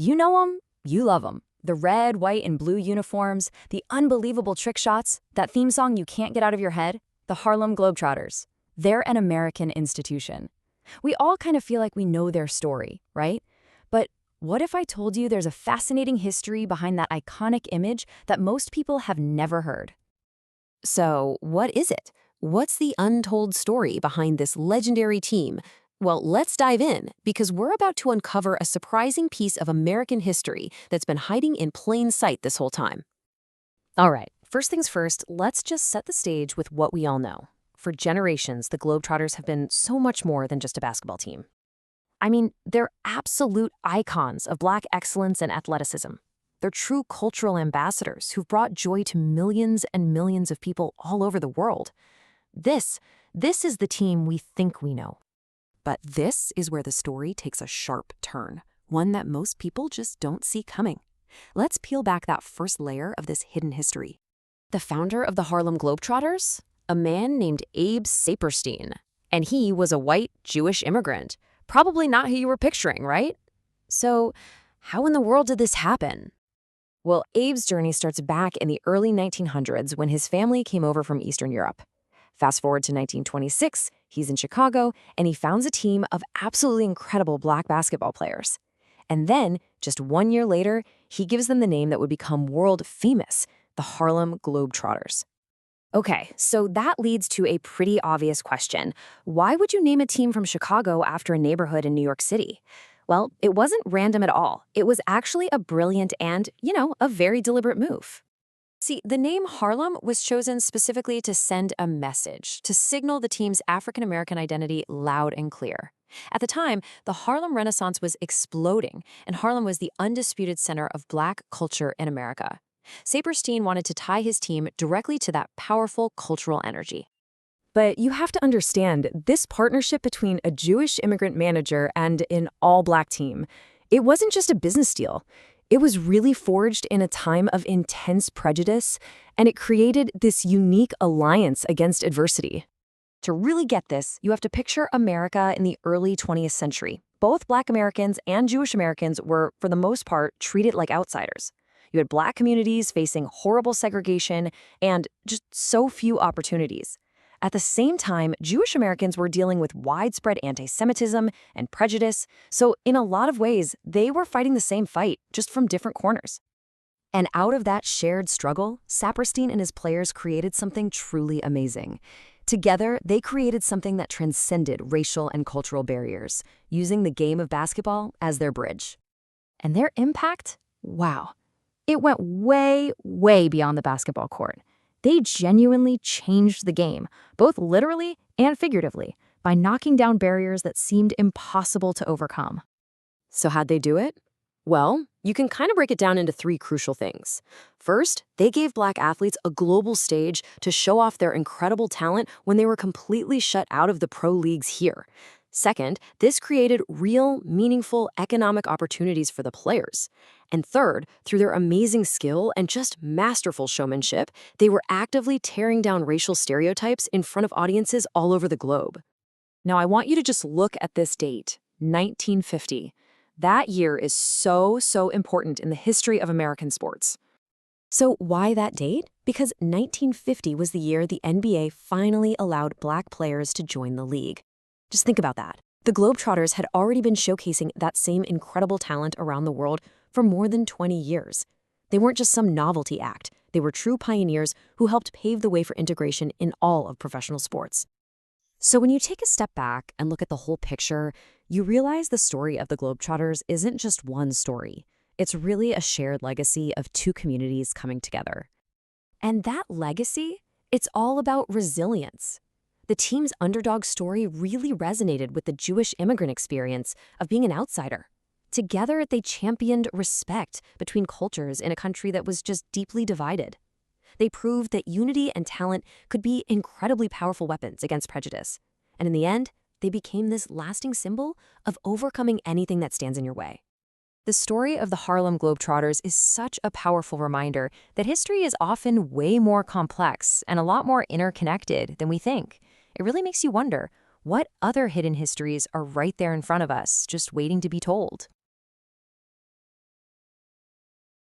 You know them, you love them. The red, white, and blue uniforms, the unbelievable trick shots, that theme song you can't get out of your head, the Harlem Globetrotters. They're an American institution. We all kind of feel like we know their story, right? But what if I told you there's a fascinating history behind that iconic image that most people have never heard? So, what is it? What's the untold story behind this legendary team? Well, let's dive in, because we're about to uncover a surprising piece of American history that's been hiding in plain sight this whole time. All right, first things first, let's just set the stage with what we all know. For generations, the Globetrotters have been so much more than just a basketball team. I mean, they're absolute icons of Black excellence and athleticism. They're true cultural ambassadors who've brought joy to millions and millions of people all over the world. This is the team we think we know. But this is where the story takes a sharp turn, one that most people just don't see coming. Let's peel back that first layer of this hidden history. The founder of the Harlem Globetrotters? A man named Abe Saperstein. And he was a white Jewish immigrant. Probably not who you were picturing, right? So, how in the world did this happen? Well, Abe's journey starts back in the early 1900s when his family came over from Eastern Europe. Fast forward to 1926, he's in Chicago, and he founds a team of absolutely incredible Black basketball players. And then, just 1 year later, he gives them the name that would become world famous, the Harlem Globetrotters. Okay, so that leads to a pretty obvious question. Why would you name a team from Chicago after a neighborhood in New York City? Well, it wasn't random at all. It was actually a brilliant and, a very deliberate move. See, the name Harlem was chosen specifically to send a message, to signal the team's African-American identity loud and clear. At the time, the Harlem Renaissance was exploding, and Harlem was the undisputed center of Black culture in America. Saperstein wanted to tie his team directly to that powerful cultural energy. But you have to understand, this partnership between a Jewish immigrant manager and an all-Black team, it wasn't just a business deal. It was really forged in a time of intense prejudice, and it created this unique alliance against adversity. To really get this, you have to picture America in the early 20th century. Both Black Americans and Jewish Americans were, for the most part, treated like outsiders. You had Black communities facing horrible segregation and just so few opportunities. At the same time, Jewish Americans were dealing with widespread anti-Semitism and prejudice, so in a lot of ways, they were fighting the same fight, just from different corners. And out of that shared struggle, Saperstein and his players created something truly amazing. Together, they created something that transcended racial and cultural barriers, using the game of basketball as their bridge. And their impact? Wow. It went way, way beyond the basketball court. They genuinely changed the game, both literally and figuratively, by knocking down barriers that seemed impossible to overcome. So how'd they do it? Well, you can kind of break it down into three crucial things. First, they gave Black athletes a global stage to show off their incredible talent when they were completely shut out of the pro leagues here. Second, this created real, meaningful economic opportunities for the players. And third, through their amazing skill and just masterful showmanship, they were actively tearing down racial stereotypes in front of audiences all over the globe. Now, I want you to just look at this date, 1950. That year is so important in the history of American sports. So why that date? Because 1950 was the year the NBA finally allowed Black players to join the league. Just think about that. The Globetrotters had already been showcasing that same incredible talent around the world for more than 20 years. They weren't just some novelty act. They were true pioneers who helped pave the way for integration in all of professional sports. So when you take a step back and look at the whole picture, you realize the story of the Globetrotters isn't just one story. It's really a shared legacy of two communities coming together. And that legacy, it's all about resilience. The team's underdog story really resonated with the Jewish immigrant experience of being an outsider. Together, they championed respect between cultures in a country that was just deeply divided. They proved that unity and talent could be incredibly powerful weapons against prejudice. And in the end, they became this lasting symbol of overcoming anything that stands in your way. The story of the Harlem Globetrotters is such a powerful reminder that history is often way more complex and a lot more interconnected than we think. It really makes you wonder, what other hidden histories are right there in front of us, just waiting to be told?